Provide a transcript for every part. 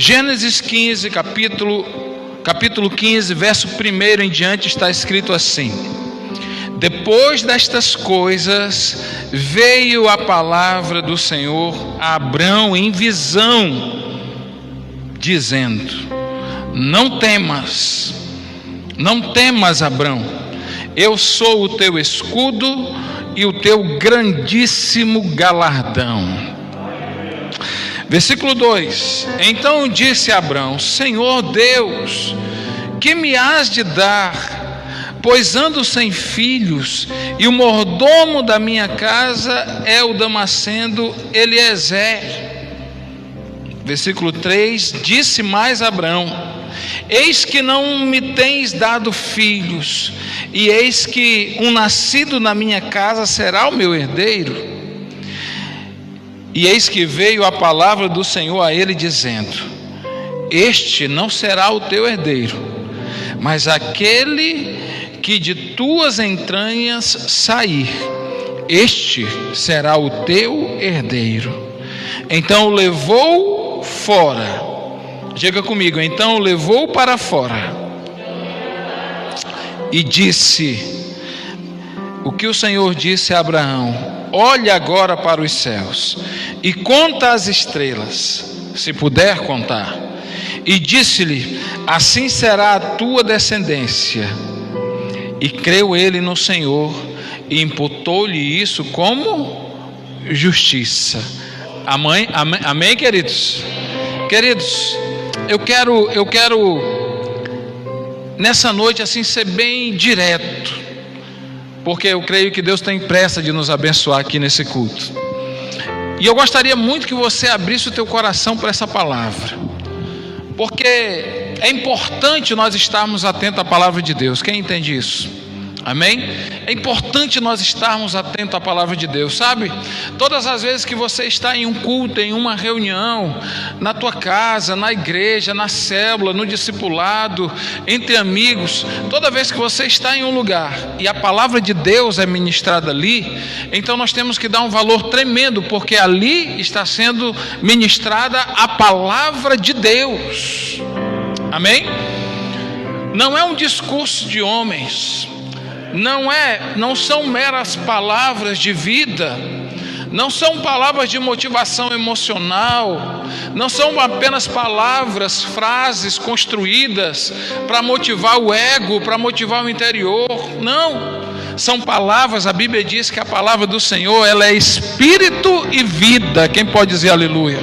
Gênesis 15, capítulo 15, verso 1 em diante, está escrito assim: depois destas coisas, veio a palavra do Senhor a Abrão em visão, dizendo: não temas, Abrão, eu sou o teu escudo e o teu grandíssimo galardão. Versículo 2: então disse Abrão: Senhor Deus, que me has de dar? Pois ando sem filhos, e o mordomo da minha casa é o Damasceno Eliezer. Versículo 3: disse mais Abrão: eis que não me tens dado filhos, e eis que um nascido na minha casa será o meu herdeiro. E eis que veio a palavra do Senhor a ele, dizendo: este não será o teu herdeiro, mas aquele que de tuas entranhas sair, este será o teu herdeiro. Então o levou fora. Diga comigo: então o levou para fora e disse: o que o Senhor disse a Abraão: olha agora para os céus e conta as estrelas, se puder contar. E disse-lhe: assim será a tua descendência. E creu ele no Senhor, e imputou-lhe isso como justiça. Amém, queridos? Queridos, eu quero nessa noite assim ser bem direto, porque eu creio que Deus tem pressa de nos abençoar aqui nesse culto. E eu gostaria muito que você abrisse o teu coração para essa palavra, porque é importante nós estarmos atentos à palavra de Deus. Quem entende isso? Amém? É importante nós estarmos atentos à palavra de Deus, sabe? Todas as vezes que você está em um culto, em uma reunião, na tua casa, na igreja, na célula, no discipulado, entre amigos, toda vez que você está em um lugar e a palavra de Deus é ministrada ali, então nós temos que dar um valor tremendo, porque ali está sendo ministrada a palavra de Deus. Amém? Não é um discurso de homens, não são meras palavras de vida, não são palavras de motivação emocional, não são apenas palavras, frases construídas para motivar o ego, para motivar o interior. Não, são palavras. A Bíblia diz que a palavra do Senhor, ela é espírito e vida. Quem pode dizer aleluia?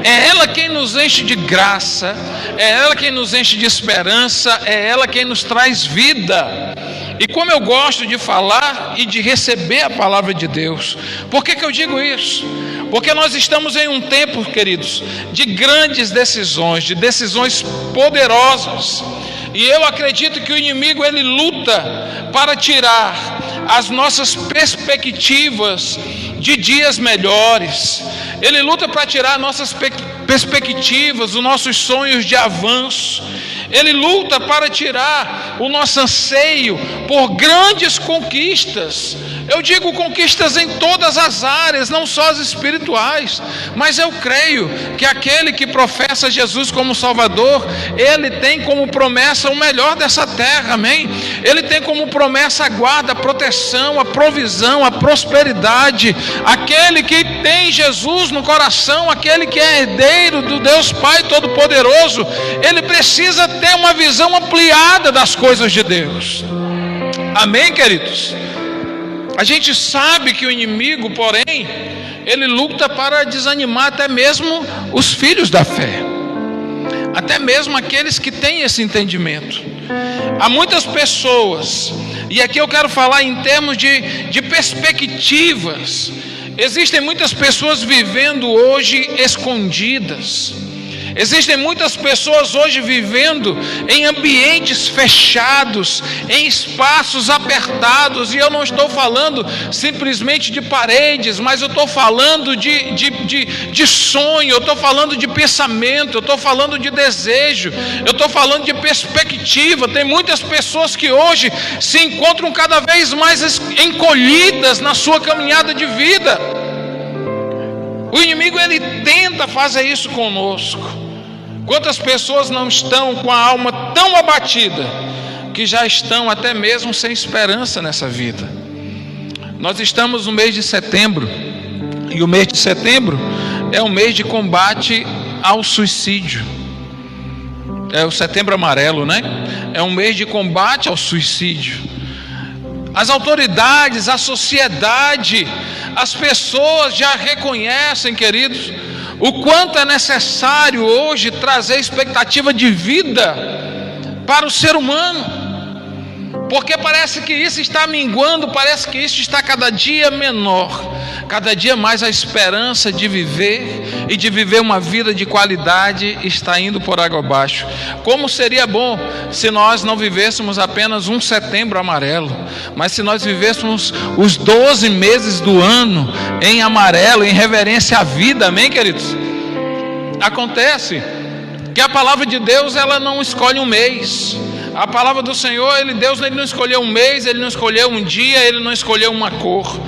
É ela quem nos enche de graça, é ela quem nos enche de esperança, é ela quem nos traz vida. E como eu gosto de falar e de receber a palavra de Deus. Por que eu digo isso? Porque nós estamos em um tempo, queridos, de grandes decisões, de decisões poderosas. E eu acredito que o inimigo, ele luta para tirar as nossas perspectivas de dias melhores. Ele luta para tirar nossas perspectivas, os nossos sonhos de avanço. Ele luta para tirar o nosso anseio por grandes conquistas. Eu digo conquistas em todas as áreas, não só as espirituais. Mas eu creio que aquele que professa Jesus como Salvador, ele tem como promessa o melhor dessa terra, amém? Ele tem como promessa a guarda, a proteção, a provisão, a prosperidade. Aquele que tem Jesus no coração, aquele que é herdeiro do Deus Pai Todo-Poderoso, ele precisa ter uma visão ampliada das coisas de Deus. Amém, queridos? A gente sabe que o inimigo, porém, ele luta para desanimar até mesmo os filhos da fé, até mesmo aqueles que têm esse entendimento. Há muitas pessoas, e aqui eu quero falar em termos de perspectivas. Existem muitas pessoas vivendo hoje escondidas. Existem muitas pessoas hoje vivendo em ambientes fechados, em espaços apertados, e eu não estou falando simplesmente de paredes, mas eu estou falando de sonho, eu estou falando de pensamento, eu estou falando de desejo, eu estou falando de perspectiva. Tem muitas pessoas que hoje se encontram cada vez mais encolhidas na sua caminhada de vida. O inimigo, ele tenta fazer isso conosco. Quantas pessoas não estão com a alma tão abatida que já estão até mesmo sem esperança nessa vida? Nós estamos no mês de setembro, e o mês de setembro é um mês de combate ao suicídio. É o Setembro Amarelo, né? É um mês de combate ao suicídio. As autoridades, a sociedade, as pessoas já reconhecem, queridos, o quanto é necessário hoje trazer expectativa de vida para o ser humano. Porque parece que isso está minguando, parece que isso está cada dia menor. Cada dia mais a esperança de viver e de viver uma vida de qualidade está indo por água abaixo. Como seria bom se nós não vivêssemos apenas um setembro amarelo, mas se nós vivêssemos os 12 meses do ano em amarelo, em reverência à vida, amém, queridos? Acontece que a palavra de Deus, ela não escolhe um mês. A palavra do Senhor, Deus não escolheu um mês, Ele não escolheu um dia, Ele não escolheu uma cor.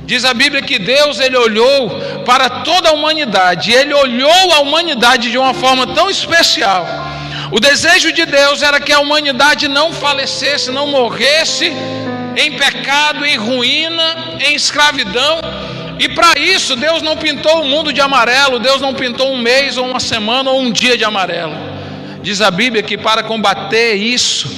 Diz a Bíblia que Deus, Ele olhou para toda a humanidade, e Ele olhou a humanidade de uma forma tão especial. O desejo de Deus era que a humanidade não falecesse, não morresse em pecado, em ruína, em escravidão. E para isso Deus não pintou o mundo de amarelo, Deus não pintou um mês, ou uma semana, ou um dia de amarelo. Diz a Bíblia que para combater isso,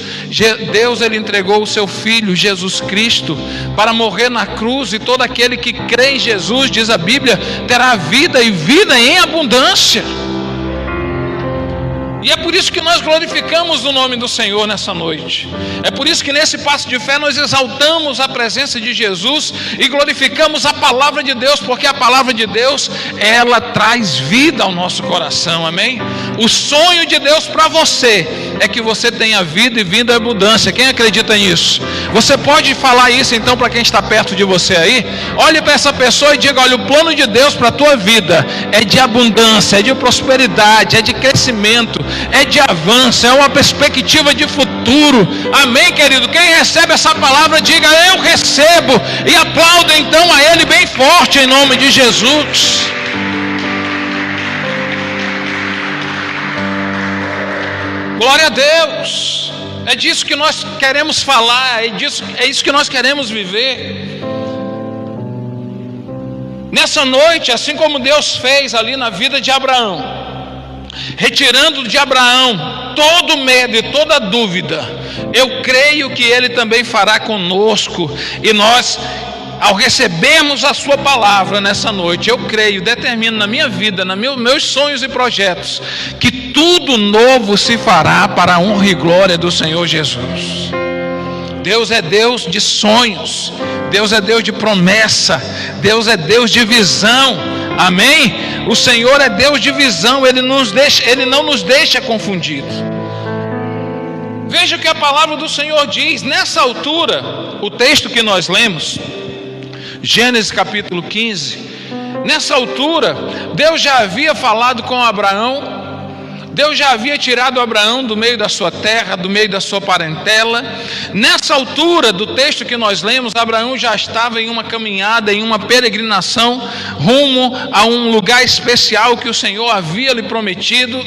Deus, Ele entregou o seu Filho Jesus Cristo para morrer na cruz, e todo aquele que crê em Jesus, diz a Bíblia, terá vida, e vida em abundância. E é por isso que nós glorificamos o nome do Senhor nessa noite. É por isso que nesse passo de fé nós exaltamos a presença de Jesus e glorificamos a palavra de Deus, porque a palavra de Deus, ela traz vida ao nosso coração, amém? O sonho de Deus para você é que você tenha vida e vida em abundância. Quem acredita nisso? Você pode falar isso então para quem está perto de você aí? Olhe para essa pessoa e diga: olha, o plano de Deus para a tua vida é de abundância, é de prosperidade, é de crescimento, é de avanço, é uma perspectiva de futuro. Amém, querido? Quem recebe essa palavra, diga: eu recebo, e aplauda então a Ele bem forte em nome de Jesus. Glória a Deus. É disso que nós queremos falar, é isso que nós queremos viver. Nessa noite, assim como Deus fez ali na vida de Abraão, retirando de Abraão todo medo e toda dúvida, eu creio que Ele também fará conosco. E nós, ao recebermos a sua palavra nessa noite, eu creio, determino na minha vida, nos meus sonhos e projetos, que tudo novo se fará para a honra e glória do Senhor Jesus. Deus é Deus de sonhos, Deus é Deus de promessa, Deus é Deus de visão, amém? O Senhor é Deus de visão, Ele não nos deixa confundidos. Veja o que a palavra do Senhor diz. Nessa altura, o texto que nós lemos, Gênesis capítulo 15, nessa altura, Deus já havia falado com Abraão, Deus já havia tirado Abraão do meio da sua terra, do meio da sua parentela. Nessa altura do texto que nós lemos, Abraão já estava em uma caminhada, em uma peregrinação, rumo a um lugar especial que o Senhor havia lhe prometido.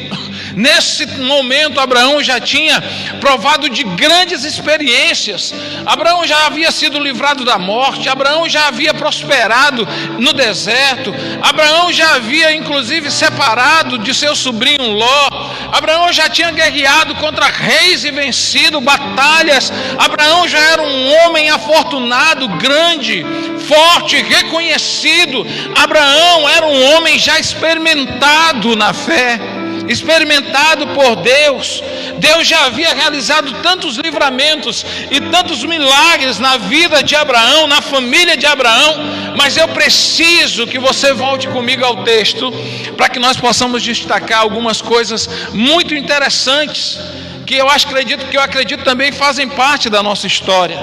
Nesse momento, Abraão já tinha provado de grandes experiências. Abraão já havia sido livrado da morte, Abraão já havia prosperado no deserto, Abraão já havia inclusive separado de seu sobrinho Ló, Abraão já tinha guerreado contra reis e vencido batalhas. Abraão já era um homem afortunado, grande, forte, reconhecido. Abraão era um homem já experimentado na fé, experimentado por Deus. Deus já havia realizado tantos livramentos e tantos milagres na vida de Abraão, na família de Abraão. Mas eu preciso que você volte comigo ao texto, para que nós possamos destacar algumas coisas muito interessantes, que eu acredito também fazem parte da nossa história.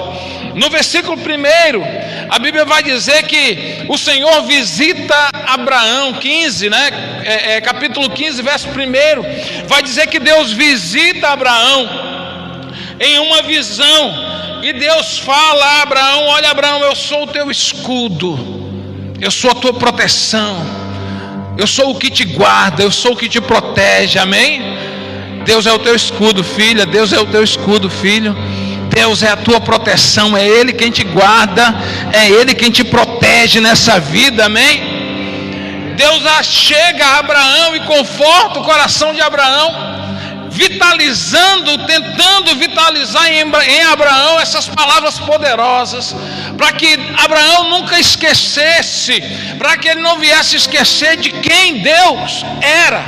No versículo 1, a Bíblia vai dizer que o Senhor visita Abraão, 15, né? Capítulo 15, verso 1, vai dizer que Deus visita Abraão em uma visão, e Deus fala a Abraão: olha, Abraão, eu sou o teu escudo, eu sou a tua proteção. Eu sou o que te guarda, eu sou o que te protege, amém? Deus é o teu escudo, filha. Deus é o teu escudo, filho. Deus é a tua proteção, é Ele quem te guarda, é Ele quem te protege nessa vida, amém? Deus chega a Abraão e conforta o coração de Abraão, tentando vitalizar em Abraão essas palavras poderosas, para que Abraão nunca esquecesse, para que ele não viesse esquecer de quem Deus era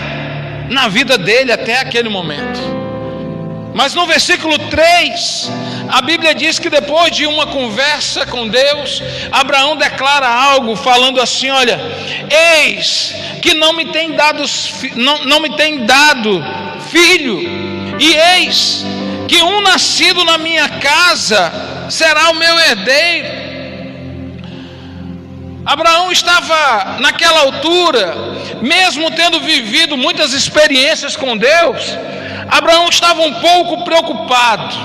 na vida dele até aquele momento. Mas no versículo 3, a Bíblia diz que depois de uma conversa com Deus, Abraão declara algo, falando assim: olha, eis que não me tem dado filho, e eis que um nascido na minha casa será o meu herdeiro. Abraão estava naquela altura, mesmo tendo vivido muitas experiências com Deus, Abraão estava um pouco preocupado,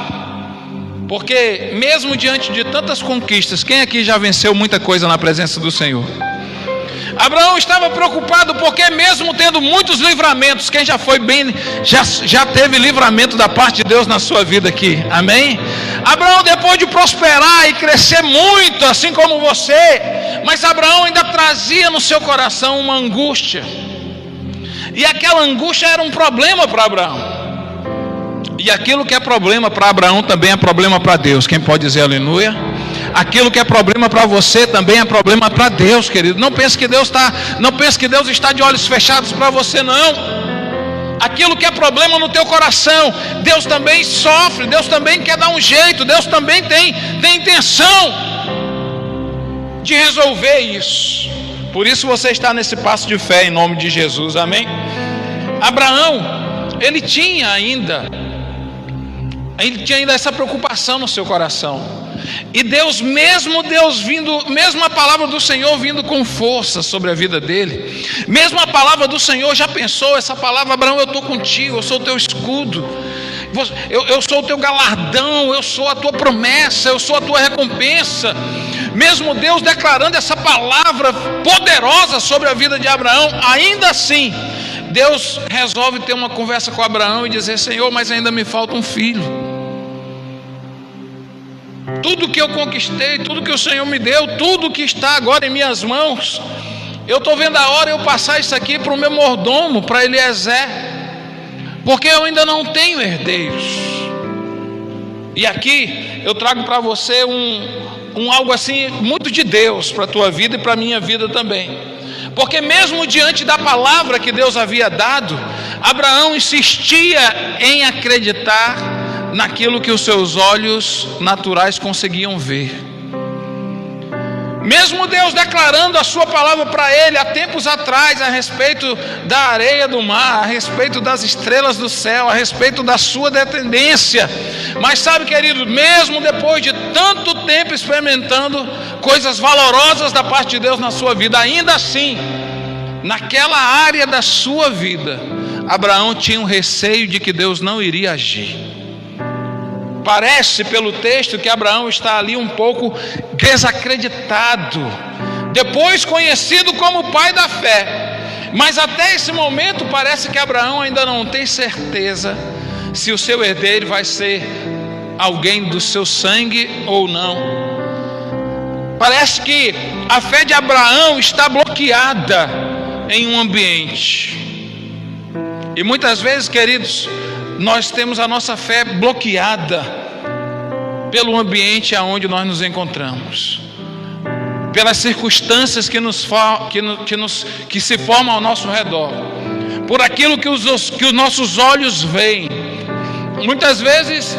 porque mesmo diante de tantas conquistas, quem aqui já venceu muita coisa na presença do Senhor? Abraão estava preocupado porque mesmo tendo muitos livramentos, quem já foi bem, já teve livramento da parte de Deus na sua vida aqui, amém? Abraão, depois de prosperar e crescer muito, assim como você, mas Abraão ainda trazia no seu coração uma angústia, e aquela angústia era um problema para Abraão. E aquilo que é problema para Abraão também é problema para Deus. Quem pode dizer aleluia? Aquilo que é problema para você também é problema para Deus, querido. Não pense que Deus está de olhos fechados para você, não. Aquilo que é problema no teu coração, Deus também sofre, Deus também quer dar um jeito, Deus também tem intenção de resolver isso. Por isso você está nesse passo de fé em nome de Jesus, amém? Abraão, ele tinha ainda essa preocupação no seu coração. E Deus, mesmo a palavra do Senhor vindo com força sobre a vida dele, mesmo a palavra do Senhor, já pensou essa palavra: Abraão, eu estou contigo, eu sou o teu escudo, eu sou o teu galardão, eu sou a tua promessa, eu sou a tua recompensa. Mesmo Deus declarando essa palavra poderosa sobre a vida de Abraão, ainda assim Deus resolve ter uma conversa com Abraão e dizer: Senhor, mas ainda me falta um filho. Tudo que eu conquistei, tudo que o Senhor me deu, tudo que está agora em minhas mãos, eu estou vendo a hora eu passar isso aqui para o meu mordomo, para Eliezer, porque eu ainda não tenho herdeiros. E aqui eu trago para você algo assim muito de Deus para a tua vida e para a minha vida também. Porque mesmo diante da palavra que Deus havia dado, Abraão insistia em acreditar naquilo que os seus olhos naturais conseguiam ver. Mesmo Deus declarando a sua palavra para ele há tempos atrás, a respeito da areia do mar, a respeito das estrelas do céu, a respeito da sua descendência. Mas sabe, querido, mesmo depois de tanto tempo experimentando coisas valorosas da parte de Deus na sua vida, ainda assim, naquela área da sua vida, Abraão tinha um receio de que Deus não iria agir. Parece pelo texto que Abraão está ali um pouco desacreditado, depois conhecido como o pai da fé, mas até esse momento parece que Abraão ainda não tem certeza se o seu herdeiro vai ser alguém do seu sangue ou não. Parece que a fé de Abraão está bloqueada em um ambiente, e muitas vezes, queridos, nós temos a nossa fé bloqueada pelo ambiente aonde nós nos encontramos, pelas circunstâncias que se formam ao nosso redor, por aquilo que os nossos olhos veem. Muitas vezes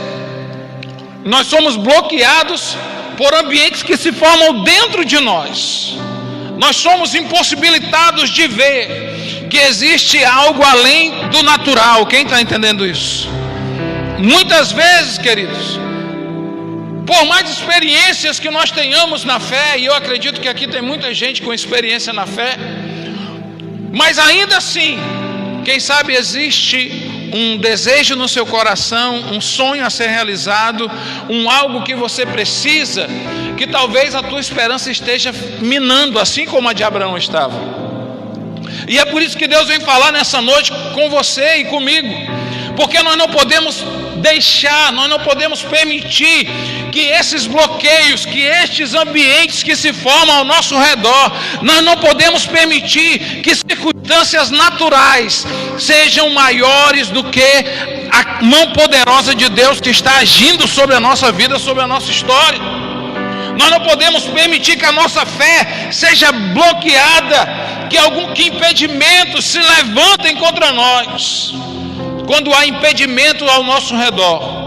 nós somos bloqueados por ambientes que se formam dentro de nós. Nós somos impossibilitados de ver que existe algo além do natural. Quem está entendendo isso? Muitas vezes, queridos, por mais experiências que nós tenhamos na fé, e eu acredito que aqui tem muita gente com experiência na fé, mas ainda assim, quem sabe existe um desejo no seu coração, um sonho a ser realizado, algo que você precisa, que talvez a tua esperança esteja minando, assim como a de Abraão estava. E é por isso que Deus vem falar nessa noite com você e comigo, porque nós não podemos deixar, nós não podemos permitir que esses bloqueios, que estes ambientes que se formam ao nosso redor, nós não podemos permitir que circunstâncias naturais sejam maiores do que a mão poderosa de Deus que está agindo sobre a nossa vida, sobre a nossa história. Nós não podemos permitir que a nossa fé seja bloqueada, que impedimentos se levantem contra nós. Quando há impedimento ao nosso redor,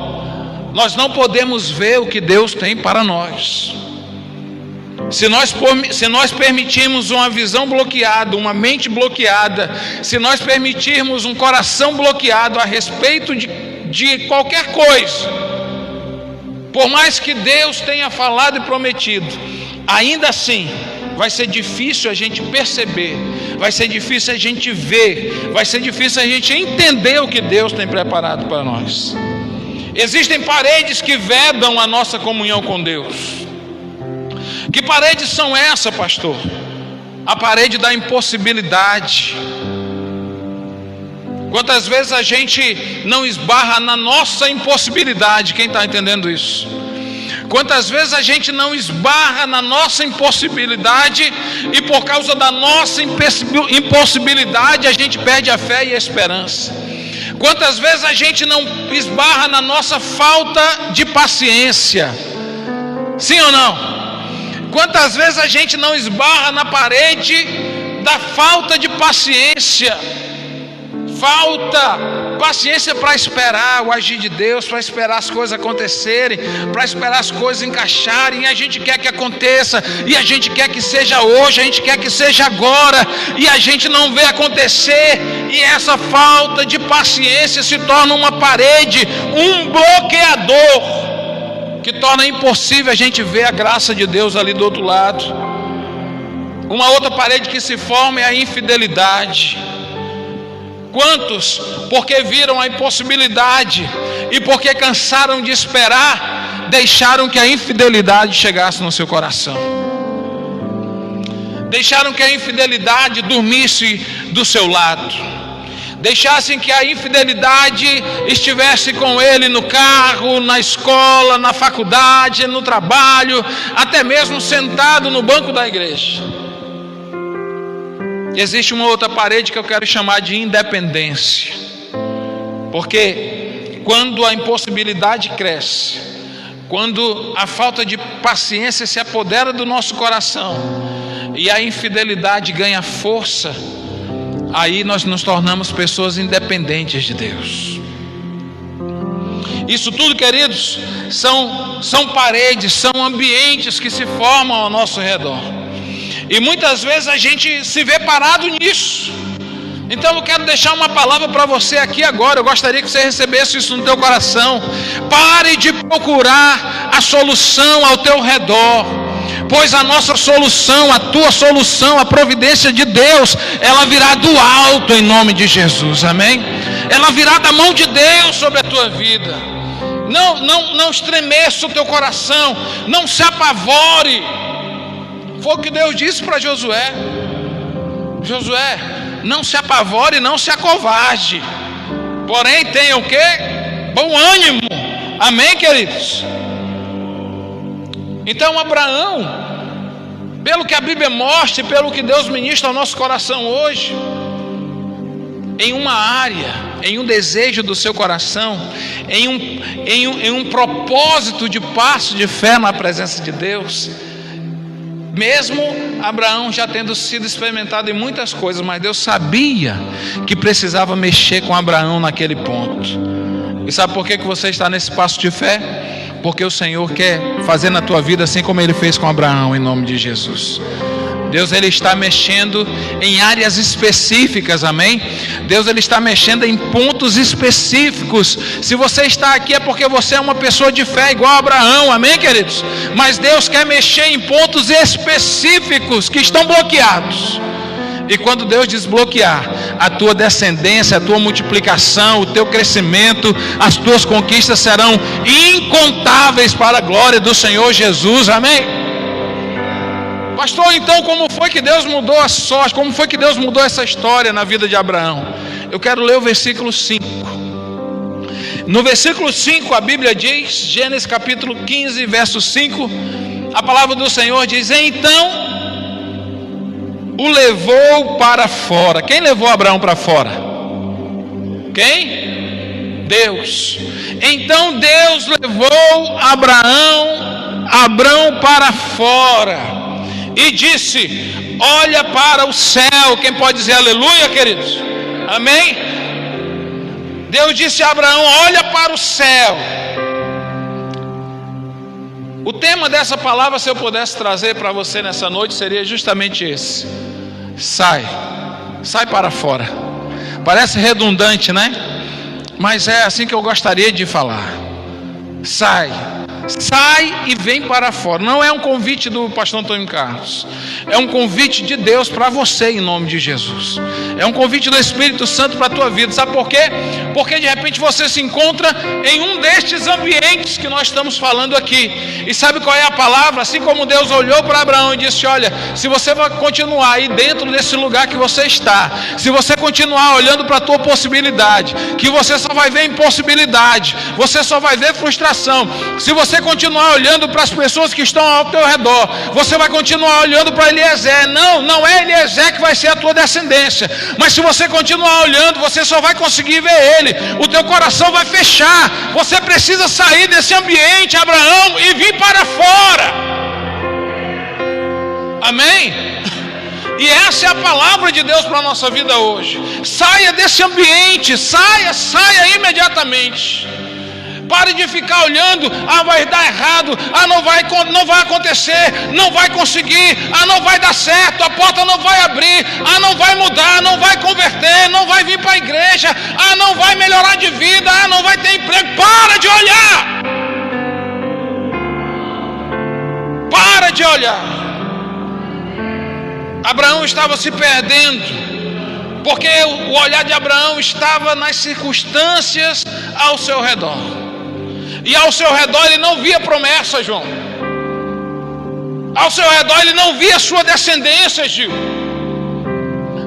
nós não podemos ver o que Deus tem para nós. Se nós permitirmos uma visão bloqueada, uma mente bloqueada, se nós permitirmos um coração bloqueado a respeito de qualquer coisa, por mais que Deus tenha falado e prometido, ainda assim vai ser difícil a gente perceber, vai ser difícil a gente ver, vai ser difícil a gente entender o que Deus tem preparado para nós. Existem paredes que vedam a nossa comunhão com Deus. Que paredes são essas, pastor? A parede da impossibilidade. Quantas vezes a gente não esbarra na nossa impossibilidade? Quem está entendendo isso? Quantas vezes a gente não esbarra na nossa impossibilidade e por causa da nossa impossibilidade a gente perde a fé e a esperança? Quantas vezes a gente não esbarra na nossa falta de paciência? Sim ou não? Quantas vezes a gente não esbarra na parede da falta de paciência? Falta paciência para esperar o agir de Deus, para esperar as coisas acontecerem, para esperar as coisas encaixarem. E a gente quer que aconteça, e a gente quer que seja hoje, a gente quer que seja agora, e a gente não vê acontecer. E essa falta de paciência se torna uma parede, um bloqueador, que torna impossível a gente ver a graça de Deus ali do outro lado. Uma outra parede que se forma é a infidelidade. Quantos, porque viram a impossibilidade e porque cansaram de esperar, deixaram que a infidelidade chegasse no seu coração? Deixaram que a infidelidade dormisse do seu lado, deixassem que a infidelidade estivesse com ele no carro, na escola, na faculdade, no trabalho, até mesmo sentado no banco da igreja. Existe uma outra parede que eu quero chamar de independência, porque quando a impossibilidade cresce, quando a falta de paciência se apodera do nosso coração e a infidelidade ganha força, aí nós nos tornamos pessoas independentes de Deus. Isso tudo, queridos, são paredes, são ambientes que se formam ao nosso redor. E muitas vezes a gente se vê parado nisso. Então eu quero deixar uma palavra para você aqui agora. Eu gostaria que você recebesse isso no teu coração. Pare de procurar a solução ao teu redor, pois a nossa solução, a tua solução, a providência de Deus, ela virá do alto em nome de Jesus, amém? Ela virá da mão de Deus sobre a tua vida. Não estremeça o teu coração, não se apavore. Foi o que Deus disse para Josué: Josué, não se apavore, não se acovarde, porém tenha o quê? Bom ânimo, amém, queridos? Então Abraão, pelo que a Bíblia mostra e pelo que Deus ministra ao nosso coração hoje, em uma área, em um desejo do seu coração, em um propósito de passo de fé na presença de Deus, mesmo Abraão já tendo sido experimentado em muitas coisas, mas Deus sabia que precisava mexer com Abraão naquele ponto. E sabe por que você está nesse passo de fé? Porque o Senhor quer fazer na tua vida assim como Ele fez com Abraão, em nome de Jesus. Deus, Ele está mexendo em áreas específicas, amém? Deus, Ele está mexendo em pontos específicos. Se você está aqui é porque você é uma pessoa de fé igual a Abraão, amém, queridos? Mas Deus quer mexer em pontos específicos que estão bloqueados. E quando Deus desbloquear, a tua descendência, a tua multiplicação, o teu crescimento, as tuas conquistas serão incontáveis para a glória do Senhor Jesus, amém? Pastor, então como foi que Deus mudou a sorte? Como foi que Deus mudou essa história na vida de Abraão? Eu quero ler o versículo 5. No versículo 5 a Bíblia diz, Gênesis capítulo 15, verso 5, a palavra do Senhor diz: então o levou para fora. Quem levou Abraão para fora? Quem? Deus. Então Deus levou Abraão para fora e disse: olha para o céu. Quem pode dizer aleluia, queridos? Amém? Deus disse a Abraão: olha para o céu. O tema dessa palavra, se eu pudesse trazer para você nessa noite, seria justamente esse: sai para fora. Parece redundante, né? Mas é assim que eu gostaria de falar. Sai e vem para fora. Não é um convite do pastor Antônio Carlos, é um convite de Deus para você, em nome de Jesus. É um convite do Espírito Santo para a tua vida. Sabe por quê? Porque de repente você se encontra em um destes ambientes que nós estamos falando aqui. E sabe qual é a palavra? Assim como Deus olhou para Abraão e disse: olha, se você vai continuar aí dentro desse lugar que você está, se você continuar olhando para a tua possibilidade, que você só vai ver impossibilidade, você só vai ver frustração. Se você continuar olhando para as pessoas que estão ao teu redor, você vai continuar olhando para Eliezer. Não é Eliezer que vai ser a tua descendência, mas se você continuar olhando, você só vai conseguir ver ele. O teu coração vai fechar. Você precisa sair desse ambiente, Abraão, e vir para fora. Amém? E essa é a palavra de Deus para a nossa vida hoje. Saia desse ambiente, saia imediatamente. Pare de ficar olhando: vai dar errado, não vai acontecer, não vai conseguir, não vai dar certo, a porta não vai abrir, não vai mudar, não vai converter, não vai vir para a igreja, não vai melhorar de vida, não vai ter emprego. Para de olhar. Para de olhar. Abraão estava se perdendo, porque o olhar de Abraão estava nas circunstâncias ao seu redor. E ao seu redor ele não via promessa, João. Ao seu redor ele não via sua descendência, Gil.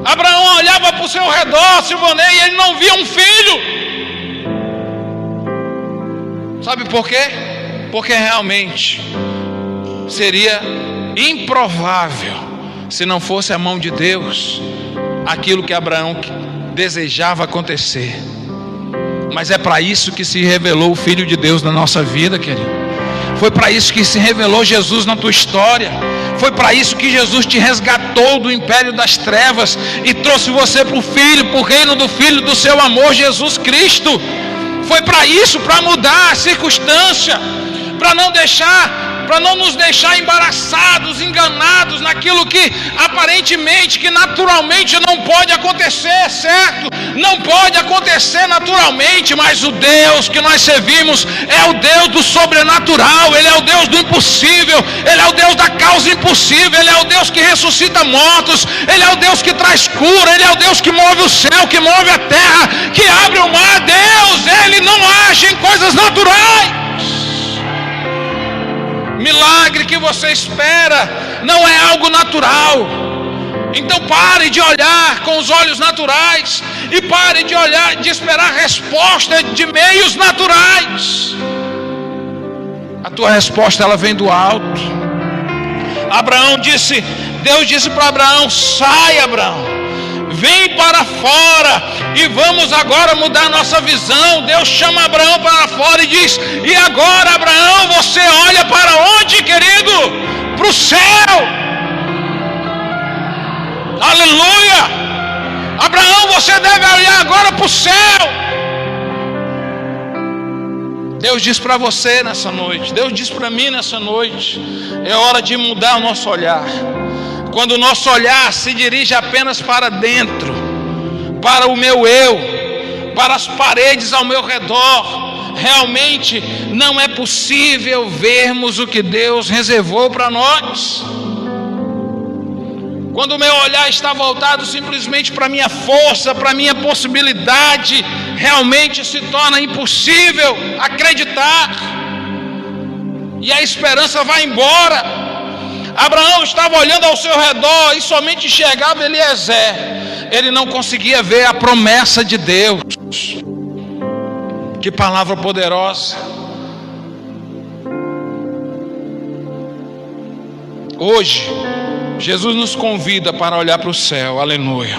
Abraão olhava para o seu redor, Silvanei, e ele não via um filho. Sabe por quê? Porque realmente seria improvável, se não fosse a mão de Deus, aquilo que Abraão desejava acontecer. Mas é para isso que se revelou o Filho de Deus na nossa vida, querido. Foi para isso que se revelou Jesus na tua história. Foi para isso que Jesus te resgatou do império das trevas e trouxe você para o Filho, para o reino do Filho do seu amor, Jesus Cristo. Foi para isso, para mudar a circunstância, para não nos deixar embaraçados, enganados naquilo que aparentemente, que naturalmente não pode acontecer, certo? Não pode acontecer naturalmente, mas o Deus que nós servimos é o Deus do sobrenatural. Ele é o Deus do impossível, Ele é o Deus da causa impossível, Ele é o Deus que ressuscita mortos, Ele é o Deus que traz cura, Ele é o Deus que move o céu, que move a terra, que abre o mar. Deus, Ele não age em coisas naturais. Milagre que você espera não é algo natural. Então pare de olhar com os olhos naturais e pare de olhar, de esperar resposta de meios naturais. A tua resposta, ela vem do alto. Deus disse para Abraão: sai, Abraão, vem para fora e vamos agora mudar nossa visão. Deus chama Abraão para fora e diz: e agora, Abraão, você olha para onde, querido? Para o céu. Aleluia. Abraão, você deve olhar agora para o céu. Deus diz para você nessa noite, Deus diz para mim nessa noite: é hora de mudar o nosso olhar. Quando o nosso olhar se dirige apenas para dentro, para o meu eu, para as paredes ao meu redor, realmente não é possível vermos o que Deus reservou para nós. Quando o meu olhar está voltado simplesmente para a minha força, para a minha possibilidade, realmente se torna impossível acreditar, e a esperança vai embora. Abraão estava olhando ao seu redor e somente enxergava Eliezer. Ele não conseguia ver a promessa de Deus. Que palavra poderosa. Hoje, Jesus nos convida para olhar para o céu, aleluia.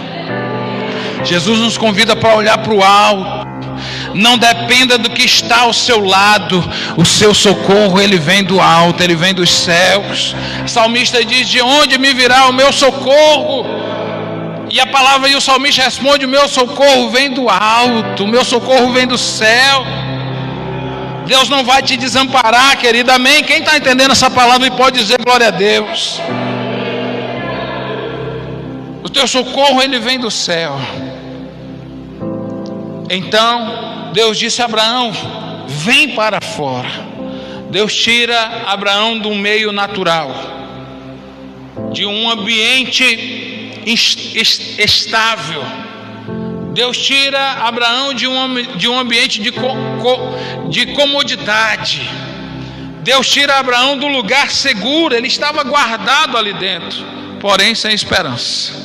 Jesus nos convida para olhar para o alto. Não dependa do que está ao seu lado, o seu socorro, ele vem do alto, ele vem dos céus. O salmista diz: de onde me virá o meu socorro? E a palavra e o salmista responde: o meu socorro vem do alto, o meu socorro vem do céu. Deus não vai te desamparar, querida, amém? Quem está entendendo essa palavra e pode dizer glória a Deus? O teu socorro, ele vem do céu. Então Deus disse a Abraão: vem para fora. Deus tira Abraão do meio natural, de um ambiente estável. Deus tira Abraão de um ambiente de comodidade. Deus tira Abraão do lugar seguro. Ele estava guardado ali dentro, porém sem esperança.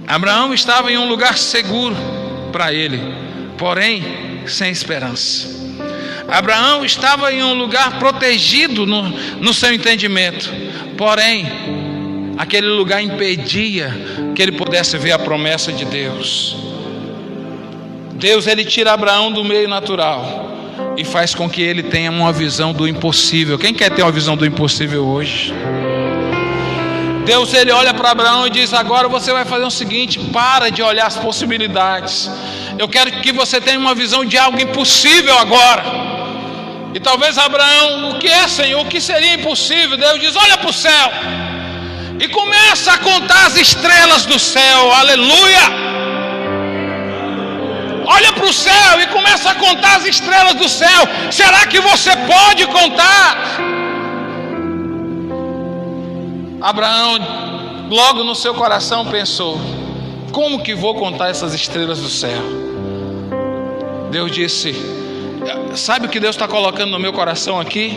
Abraão estava em um lugar seguro para ele, porém sem esperança. Abraão estava em um lugar protegido no seu entendimento, porém aquele lugar impedia que ele pudesse ver a promessa de Deus. Deus, ele tira Abraão do meio natural e faz com que ele tenha uma visão do impossível. Quem quer ter uma visão do impossível hoje? Deus, ele olha para Abraão e diz: agora você vai fazer o seguinte, para de olhar as possibilidades. Eu quero que você tenha uma visão de algo impossível agora. E talvez Abraão: o que é, Senhor? O que seria impossível? Deus diz: olha para o céu e começa a contar as estrelas do céu, aleluia. Olha para o céu e começa a contar as estrelas do céu. Será que você pode contar? Abraão, logo no seu coração, pensou: como que vou contar essas estrelas do céu? Deus disse: sabe o que Deus está colocando no meu coração aqui?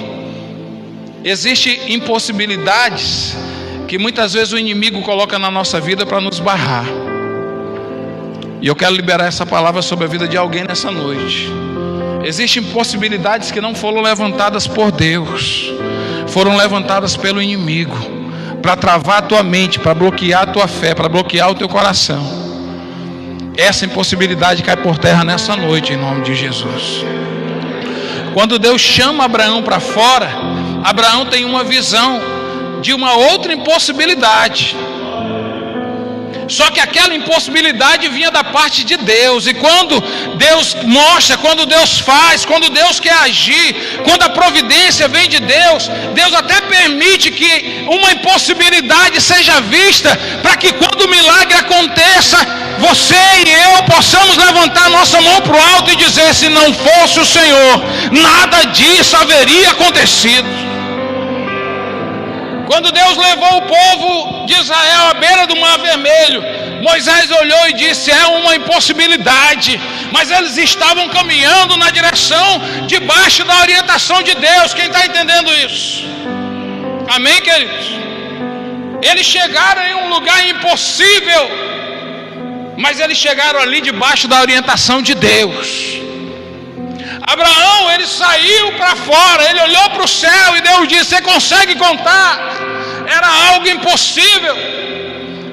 Existem impossibilidades que muitas vezes o inimigo coloca na nossa vida para nos barrar. E eu quero liberar essa palavra sobre a vida de alguém nessa noite. Existem possibilidades que não foram levantadas por Deus, foram levantadas pelo inimigo, para travar a tua mente, para bloquear a tua fé, para bloquear o teu coração. Essa impossibilidade cai por terra nessa noite, em nome de Jesus. Quando Deus chama Abraão para fora, Abraão tem uma visão de uma outra impossibilidade. Só que aquela impossibilidade vinha da parte de Deus. E quando Deus mostra, quando Deus faz, quando Deus quer agir, quando a providência vem de Deus, Deus até permite que uma impossibilidade seja vista, para que quando o milagre aconteça, você e eu possamos levantar nossa mão para o alto e dizer: se não fosse o Senhor, nada disso haveria acontecido. Quando Deus levou o povo de Israel à beira do Mar Vermelho, Moisés olhou e disse: é uma impossibilidade, mas eles estavam caminhando na direção, debaixo da orientação de Deus. Quem está entendendo isso? Amém, queridos? Eles chegaram em um lugar impossível, mas eles chegaram ali debaixo da orientação de Deus. Abraão, ele saiu para fora, ele olhou para o céu e Deus disse: você consegue contar? Era algo impossível,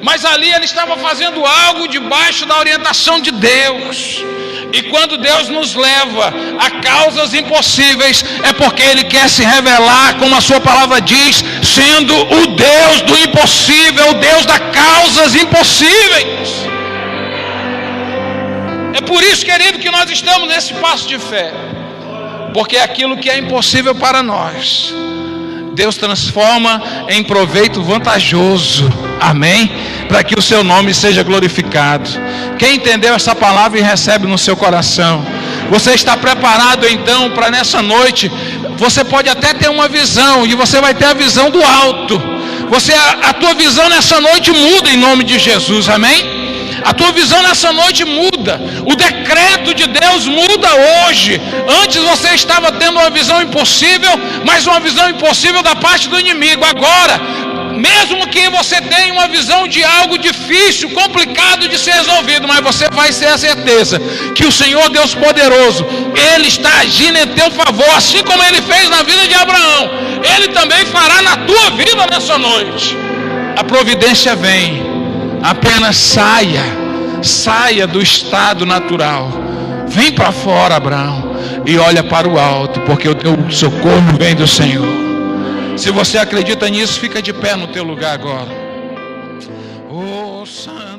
mas ali ele estava fazendo algo debaixo da orientação de Deus. E quando Deus nos leva a causas impossíveis, é porque Ele quer se revelar, como a sua palavra diz, sendo o Deus do impossível, o Deus das causas impossíveis. É por isso, querido, que nós estamos nesse passo de fé, porque aquilo que é impossível para nós, Deus transforma em proveito vantajoso, amém? Para que o seu nome seja glorificado. Quem entendeu essa palavra e recebe no seu coração, você está preparado então para nessa noite? Você pode até ter uma visão, e você vai ter a visão do alto. A tua visão nessa noite muda em nome de Jesus, amém? A tua visão nessa noite muda. O decreto de Deus muda hoje. Antes você estava tendo uma visão impossível, mas uma visão impossível da parte do inimigo. Agora, mesmo que você tenha uma visão de algo difícil, complicado de ser resolvido, mas você vai ter a certeza que o Senhor Deus poderoso, Ele está agindo em teu favor, assim como Ele fez na vida de Abraão, Ele também fará na tua vida nessa noite. A providência vem. Apenas saia do estado natural. Vem para fora, Abraão, e olha para o alto, porque o teu socorro vem do Senhor. Se você acredita nisso, fica de pé no teu lugar agora. Oh, Santo.